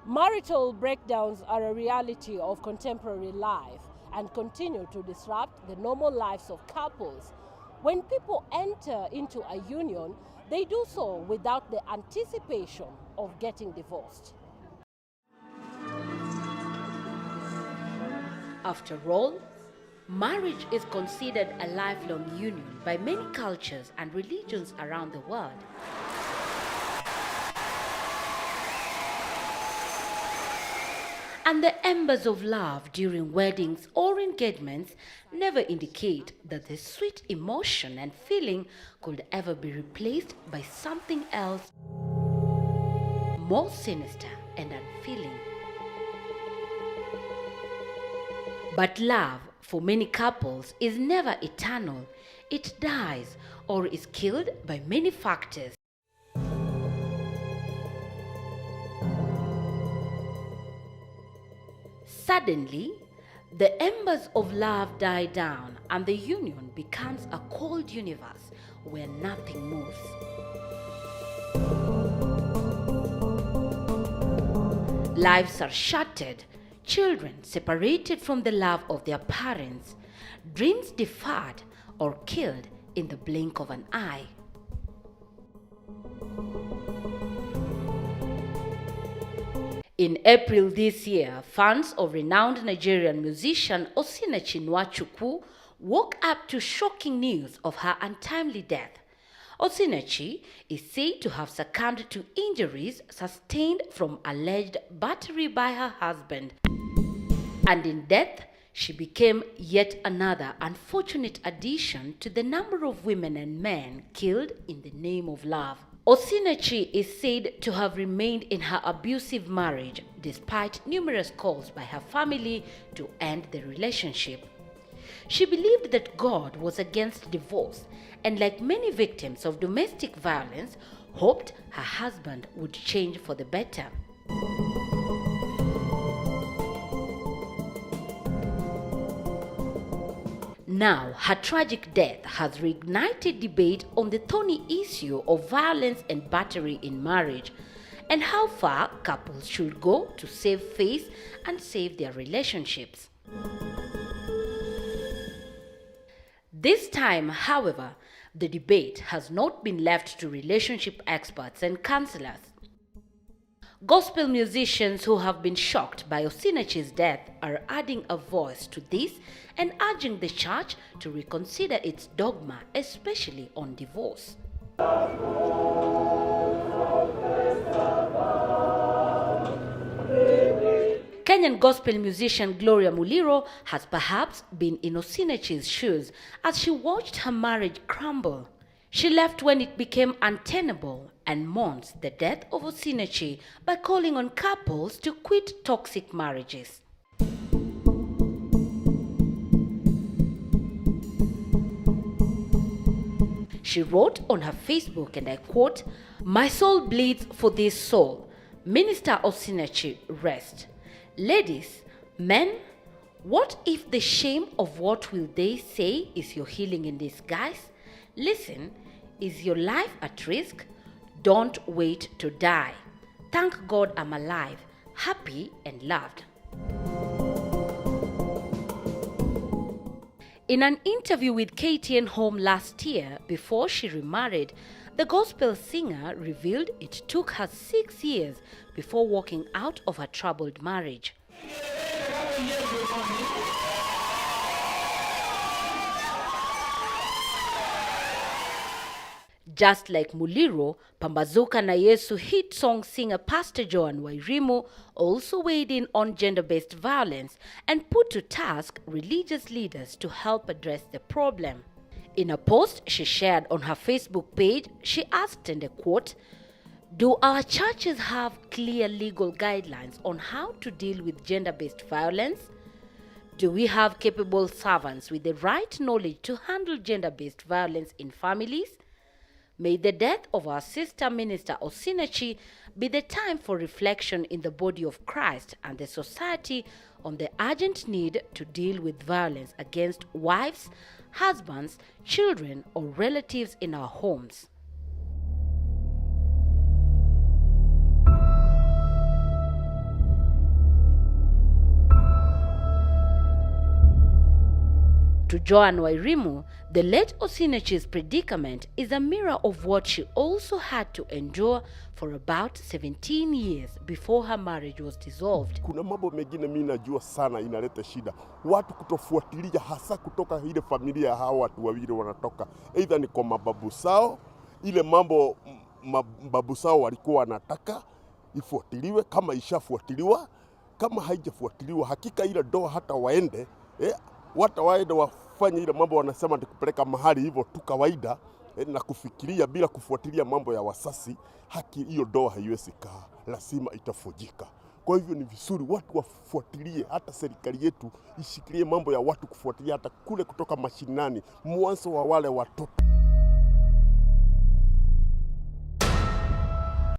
Marital breakdowns are a reality of contemporary life and continue to disrupt the normal lives of couples. When people enter into a union, they do so without the anticipation of getting divorced. After all, marriage is considered a lifelong union by many cultures and religions around the world. And the embers of love during weddings or engagements never indicate that the sweet emotion and feeling could ever be replaced by something else more sinister and unfeeling. But love, for many couples, is never eternal. It dies or is killed by many factors. Suddenly, the embers of love die down and the union becomes a cold universe where nothing moves. Lives are shattered, children separated from the love of their parents, dreams deferred or killed in the blink of an eye. In April this year, fans of renowned Nigerian musician Osinachi Nwachukwu woke up to shocking news of her untimely death. Osinachi is said to have succumbed to injuries sustained from alleged battery by her husband. And in death, she became yet another unfortunate addition to the number of women and men killed in the name of love. Osinachi is said to have remained in her abusive marriage despite numerous calls by her family to end the relationship. She believed that God was against divorce and, like many victims of domestic violence, hoped her husband would change for the better. Now, her tragic death has reignited debate on the thorny issue of violence and battery in marriage and how far couples should go to save face and save their relationships. This time, however, the debate has not been left to relationship experts and counselors. Gospel musicians who have been shocked by Osinachi's death are adding a voice to this and urging the church to reconsider its dogma, especially on divorce. Kenyan gospel musician Gloria Muliro has perhaps been in Osinachi's shoes as she watched her marriage crumble. She left when it became untenable and mourns the death of Osinachi by calling on couples to quit toxic marriages. She wrote on her Facebook, and I quote, "My soul bleeds for this soul. Minister Osinachi, rest. Ladies, men, what if the shame of what will they say is your healing in disguise? Listen, is your life at risk? Don't wait to die. Thank God I'm alive, happy and loved." In an interview with KTN Home last year, before she remarried, the gospel singer revealed it took her 6 years before walking out of her troubled marriage. Just like Muliro, Pambazuka na Yesu hit song singer Pastor Joan Wairimu also weighed in on gender-based violence and put to task religious leaders to help address the problem. In a post she shared on her Facebook page, she asked, and I quote, "Do our churches have clear legal guidelines on how to deal with gender-based violence? Do we have capable servants with the right knowledge to handle gender-based violence in families? May the death of our sister minister Osinachi be the time for reflection in the body of Christ and the society on the urgent need to deal with violence against wives, husbands, children, or relatives in our homes." To Joan Wairimu, the late Osinachi's predicament is a mirror of what she also had to endure for about 17 years before her marriage was dissolved. Kuna mambo mengine mimi najua sana inaleta shida. Watu kutofuatilia hasa kutoka ile familia hao watu wawili wanatoka. Either ni kwa mababu sao, ile mambo mababu sao walikuwa wanataka ifuatiliwe, kama ishafuatiliwa, kama haijafuatiliwa hakika ile ndoa hata waende waende wafanye ile mambo wanasema ni kupeleka mahali hivyo tu kawaida na kufikiria bila kufuatilia mambo ya wasasi, haki hiyo ndoa haiwezi kaa, lazima itafujika. Kwa hivyo ni vizuri watu wafuatilie, hata serikali yetu ishikilie mambo ya watu kufuatilia hata kule kutoka mashinani, mwanzo wa wale watoto.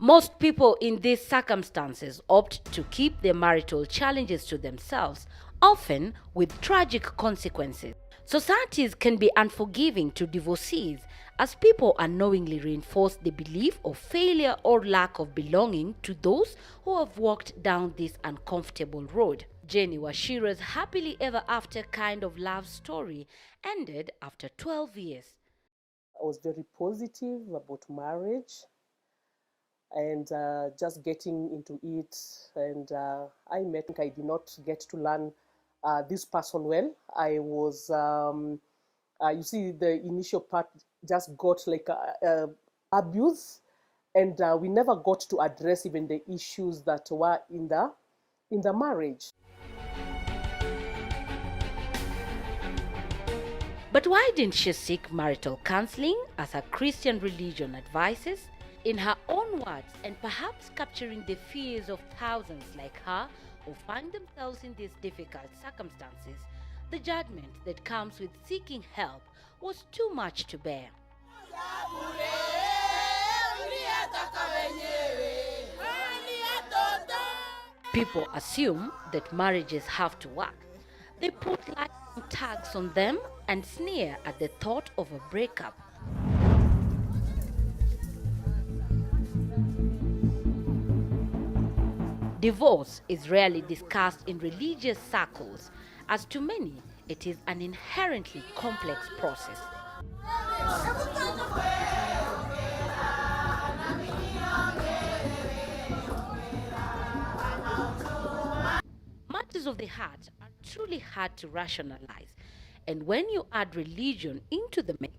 Most people in these circumstances opt to keep their marital challenges to themselves, often with tragic consequences. Societies can be unforgiving to divorcees as people unknowingly reinforce the belief of failure or lack of belonging to those who have walked down this uncomfortable road. Jenny Washira's happily ever after kind of love story ended after 12 years. I was very positive about marriage and just getting into it, and I did not get to learn this person well. I was, you see, the initial part just got like abuse, and we never got to address even the issues that were in the marriage. But why didn't she seek marital counseling as her Christian religion advises? In her own words, and perhaps capturing the fears of thousands like her who find themselves in these difficult circumstances, the judgment that comes with seeking help was too much to bear. People assume that marriages have to work. They put lifetime tags on them and sneer at the thought of a breakup. Divorce is rarely discussed in religious circles, as to many, it is an inherently complex process. Matters of the heart are truly hard to rationalize, and when you add religion into the mix,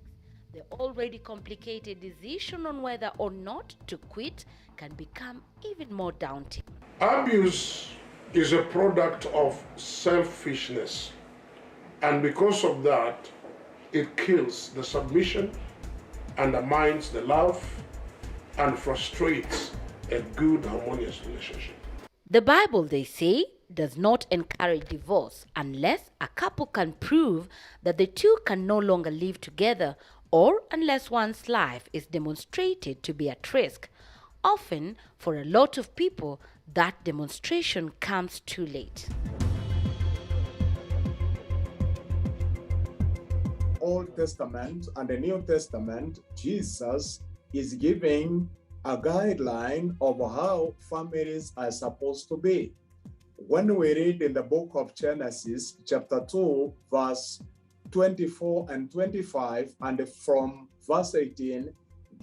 the already complicated decision on whether or not to quit can become even more daunting. Abuse is a product of selfishness, and because of that, it kills the submission, undermines the love, and frustrates a good, harmonious relationship. The Bible, they say, does not encourage divorce unless a couple can prove that the two can no longer live together, or unless one's life is demonstrated to be at risk. Often, for a lot of people, that demonstration comes too late. Old Testament and the New Testament, Jesus is giving a guideline of how families are supposed to be. When we read in the book of Genesis, chapter 2, verse 24 and 25, and from verse 18,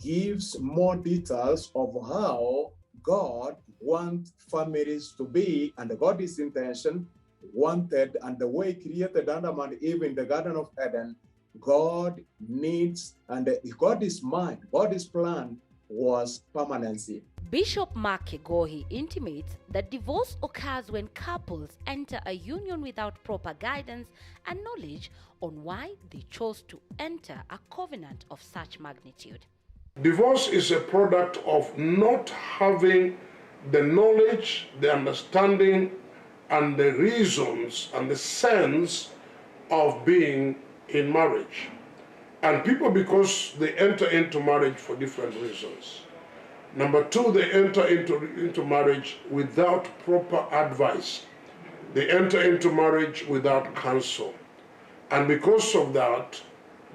gives more details of how God wants families to be, and God's intention wanted, and the way He created Adam and Eve in the Garden of Eden. God needs, and God's mind, God's plan was permanency. Bishop Mark Kegohi intimates that divorce occurs when couples enter a union without proper guidance and knowledge on why they chose to enter a covenant of such magnitude. Divorce is a product of not having the knowledge, the understanding, and the reasons and the sense of being in marriage. And people, because they enter into marriage for different reasons. Number two, they enter into marriage without proper advice. They enter into marriage without counsel. And because of that,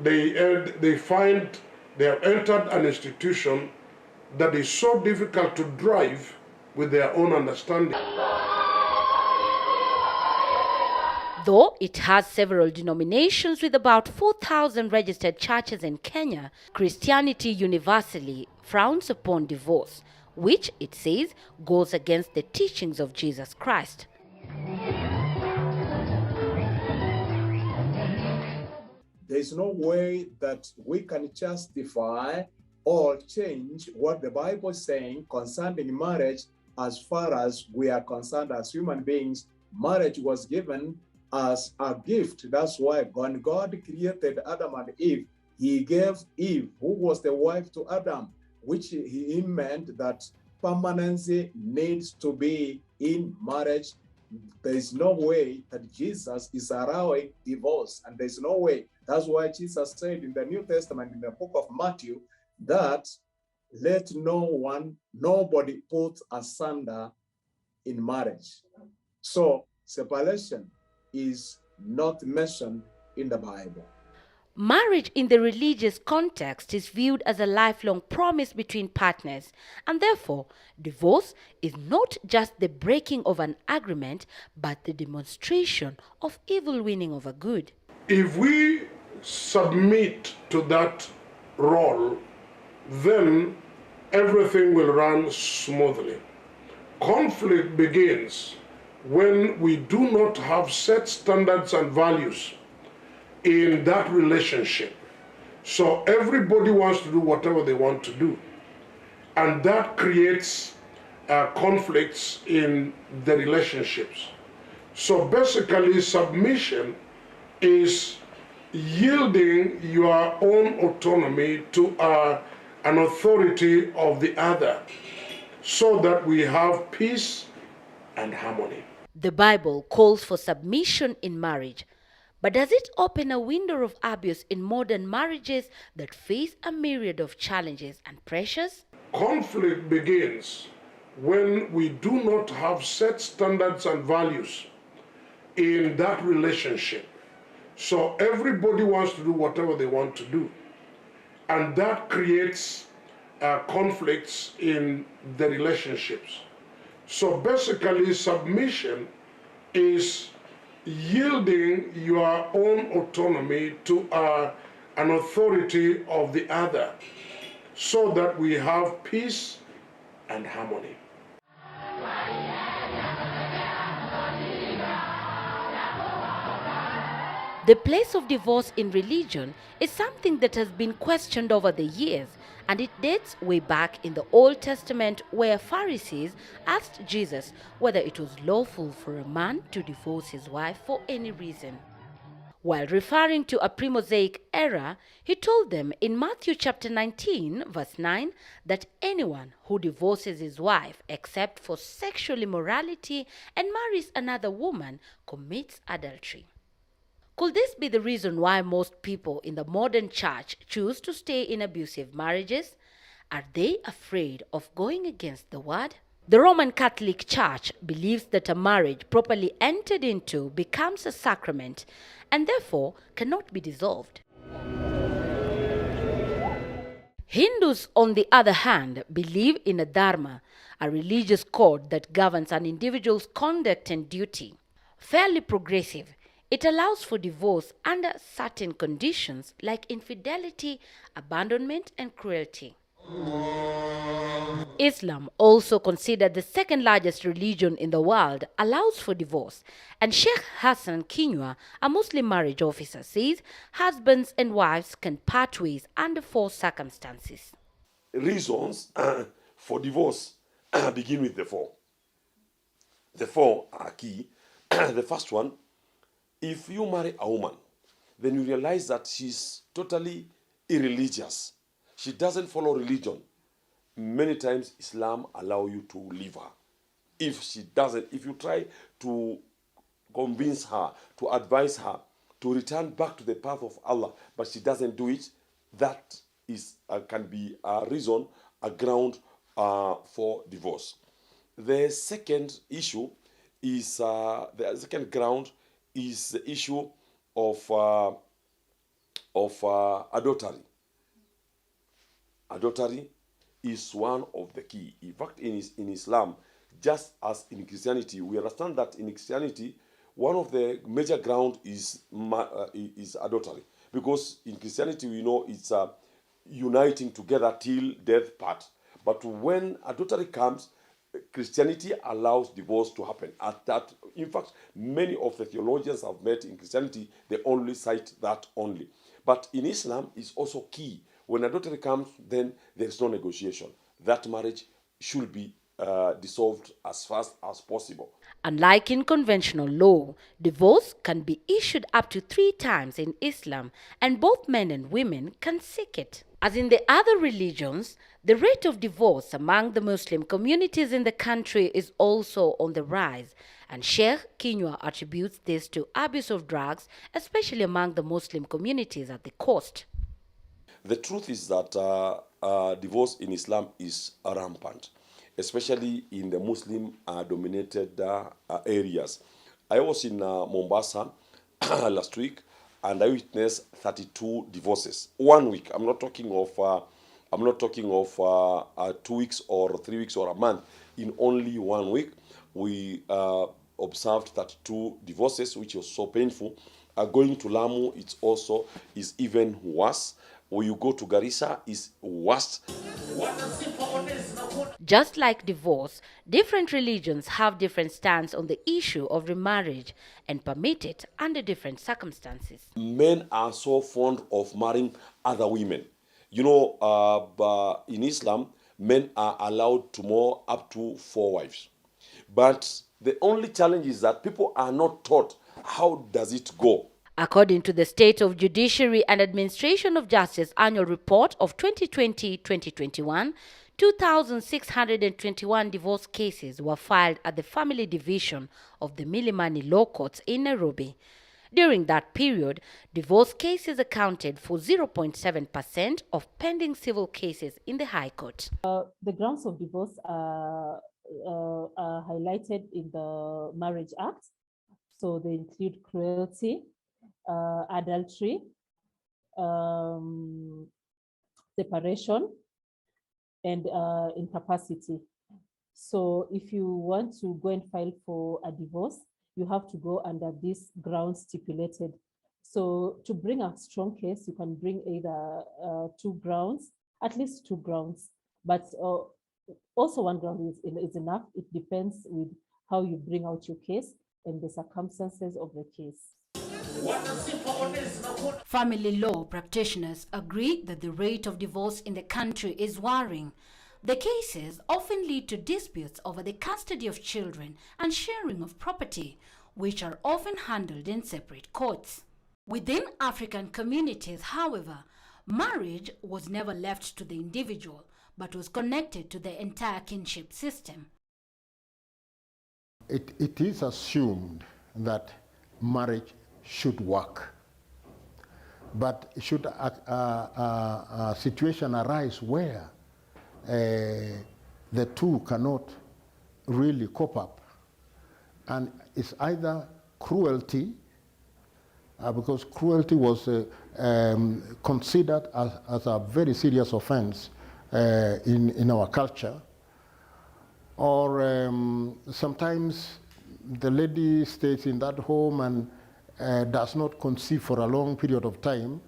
they find they have entered an institution that is so difficult to drive with their own understanding. Though it has several denominations with about 4,000 registered churches in Kenya, Christianity universally frowns upon divorce, which, it says, goes against the teachings of Jesus Christ. There's no way that we can justify or change what the Bible is saying concerning marriage. As far as we are concerned as human beings, marriage was given as a gift. That's why when God created Adam and Eve, he gave Eve, who was the wife to Adam, which he meant that permanency needs to be in marriage. There is no way that Jesus is allowing divorce, and there's no way. That's why Jesus said in the New Testament, in the book of Matthew, that let nobody put asunder in marriage. So separation is not mentioned in the Bible. Marriage in the religious context is viewed as a lifelong promise between partners, and therefore, divorce is not just the breaking of an agreement, but the demonstration of evil winning over good. If we submit to that role, then everything will run smoothly. Conflict begins when we do not have set standards and values in that relationship. So everybody wants to do whatever they want to do. And that creates conflicts in the relationships. So basically, submission is yielding your own autonomy to an authority of the other, so that we have peace and harmony. The Bible calls for submission in marriage, but does it open a window of abuse in modern marriages that face a myriad of challenges and pressures? Conflict begins when we do not have set standards and values in that relationship. So everybody wants to do whatever they want to do. And that creates conflicts in the relationships. So basically, submission is yielding your own autonomy to an authority of the other, so that we have peace and harmony. The place of divorce in religion is something that has been questioned over the years, and it dates way back in the Old Testament, where Pharisees asked Jesus whether it was lawful for a man to divorce his wife for any reason. While referring to a pre-Mosaic era, he told them in Matthew chapter 19, verse 9, that anyone who divorces his wife except for sexual immorality and marries another woman commits adultery. Could this be the reason why most people in the modern church choose to stay in abusive marriages? Are they afraid of going against the word? The Roman Catholic Church believes that a marriage properly entered into becomes a sacrament and therefore cannot be dissolved. Hindus, on the other hand, believe in a dharma, a religious code that governs an individual's conduct and duty. Fairly progressive, it allows for divorce under certain conditions like infidelity, abandonment, and cruelty. Islam, also considered the second largest religion in the world, allows for divorce, and Sheikh Hassan Kinyua, a Muslim marriage officer, says husbands and wives can part ways under 4 circumstances. Reasons for divorce begin with the 4. The 4 are key. The first one, if you marry a woman, then you realize that she's totally irreligious. She doesn't follow religion. Many times Islam allow you to leave her. If she doesn't, if you try to convince her, to advise her to return back to the path of Allah, but she doesn't do it, that is can be a reason, a ground for divorce. The second issue is the second ground is the issue of adultery. Adultery is one of the key. In fact, in Islam, just as in Christianity, we understand that in Christianity, one of the major ground is adultery, because in Christianity we know it's uniting together till death part. But when adultery comes, Christianity allows divorce to happen. At that, in fact, many of the theologians I've met in Christianity, they only cite that only. But in Islam, it's also key. When adultery comes, then there is no negotiation. That marriage should be dissolved as fast as possible. Unlike in conventional law, divorce can be issued up to 3 times in Islam, and both men and women can seek it. As in the other religions, the rate of divorce among the Muslim communities in the country is also on the rise, and Sheikh Kinyua attributes this to abuse of drugs, especially among the Muslim communities at the coast. The truth is that divorce in Islam is rampant, especially in the Muslim-dominated areas. I was in Mombasa last week, and I witnessed 32 divorces 1 week. I'm not talking of 2 weeks or 3 weeks or a month. In only 1 week, we observed 32 divorces, which was so painful. Going to Lamu, is even worse. When you go to Garissa, is worse. Just like divorce, different religions have different stance on the issue of remarriage and permit it under different circumstances. Men are so fond of marrying other women. You know, in Islam, men are allowed to marry up to 4 wives. But the only challenge is that people are not taught how does it go. According to the State of Judiciary and Administration of Justice Annual Report of 2020-2021, 2,621 divorce cases were filed at the Family Division of the Milimani Law Courts in Nairobi. During that period, divorce cases accounted for 0.7% of pending civil cases in the High Court. The grounds of divorce are highlighted in the Marriage Act. So they include cruelty, adultery, separation, and incapacity. So if you want to go and file for a divorce, you have to go under these grounds stipulated. So to bring a strong case, you can bring either 2 grounds, at least 2 grounds, but also 1 ground is enough. It depends with how you bring out your case and the circumstances of the case. Family law practitioners agree that the rate of divorce in the country is worrying. The cases often lead to disputes over the custody of children and sharing of property, which are often handled in separate courts. Within African communities, however, marriage was never left to the individual, but was connected to the entire kinship system. It is assumed that marriage should work, but should a situation arise where the two cannot really cope up, and it's either cruelty, because cruelty was considered as a very serious offense in our culture, or sometimes the lady stays in that home and does not conceive for a long period of time.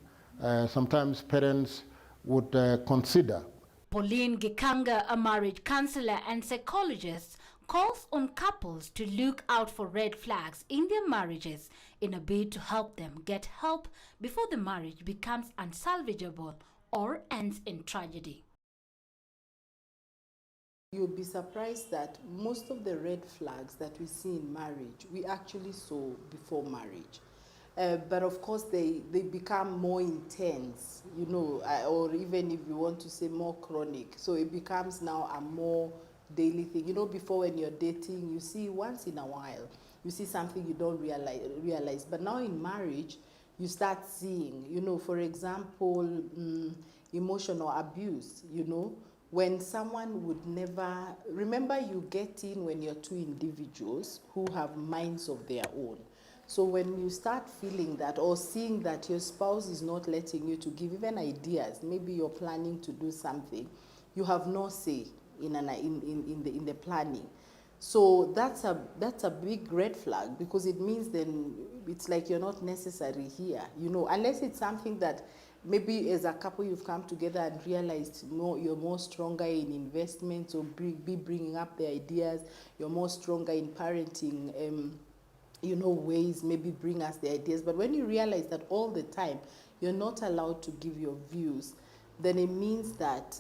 Sometimes parents would consider. Pauline Gikanga, a marriage counselor and psychologist, calls on couples to look out for red flags in their marriages in a bid to help them get help before the marriage becomes unsalvageable or ends in tragedy. You'll be surprised that most of the red flags that we see in marriage, we actually saw before marriage. But of course, they become more intense, you know, or even if you want to say more chronic. So it becomes now a more daily thing. You know, before when you're dating, you see once in a while, you see something you don't realize. But now in marriage, you start seeing, you know, for example, emotional abuse, you know, when someone would never, remember you get in when you're 2 individuals who have minds of their own. So when you start feeling that or seeing that your spouse is not letting you to give even ideas, maybe you're planning to do something, you have no say in the planning. So that's a big red flag, because it means then it's like you're not necessary here, you know, unless it's something that maybe as a couple you've come together and realized you're more stronger in investments, or be bringing up the ideas, you're more stronger in parenting, you know, ways, maybe bring us the ideas. But when you realize that all the time you're not allowed to give your views, then it means that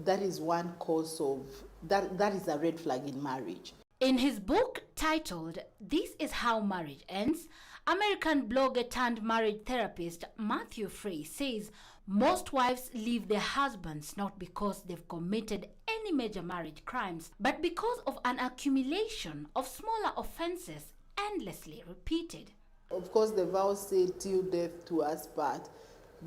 that is one cause of, that is a red flag in marriage. In his book titled This Is How Marriage Ends, American blogger turned marriage therapist Matthew Frey says most wives leave their husbands not because they've committed any major marriage crimes, but because of an accumulation of smaller offenses endlessly repeated. Of course, the vow said till death do us part,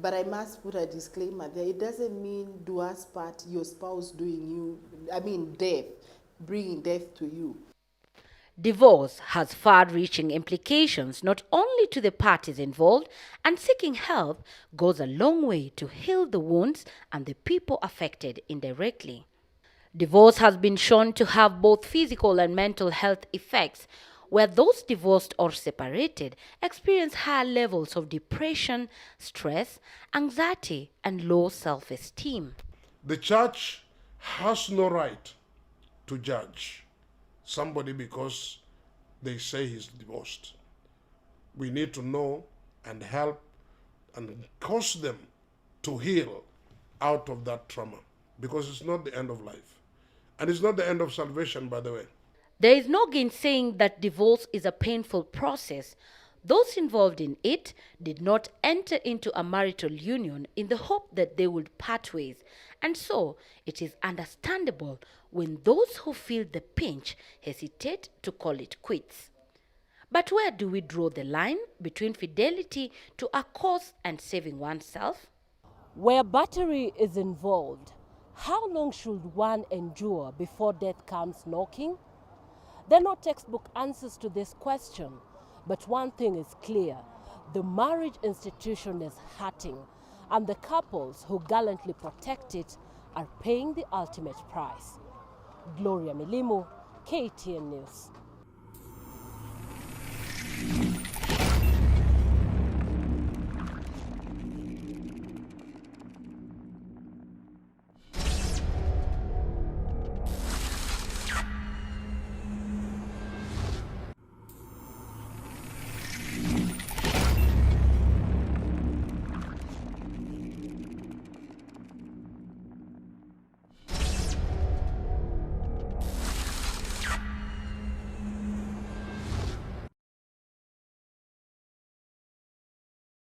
but I must put a disclaimer there. It doesn't mean do us part, your spouse doing you, death, bringing death to you. Divorce has far-reaching implications not only to the parties involved, and seeking help goes a long way to heal the wounds and the people affected indirectly. Divorce has been shown to have both physical and mental health effects, where those divorced or separated experience higher levels of depression, stress, anxiety, and low self-esteem. The church has no right to judge somebody because they say he's divorced. We need to know and help and cause them to heal out of that trauma, because it's not the end of life. And it's not the end of salvation, by the way. There is no gainsaying that divorce is a painful process. Those involved in it did not enter into a marital union in the hope that they would part ways, and so it is understandable when those who feel the pinch hesitate to call it quits. But where do we draw the line between fidelity to a cause and saving oneself? Where battery is involved, how long should one endure before death comes knocking? There are no textbook answers to this question, but one thing is clear: the marriage institution is hurting, and the couples who gallantly protect it are paying the ultimate price. Gloria Milimu, KTN News.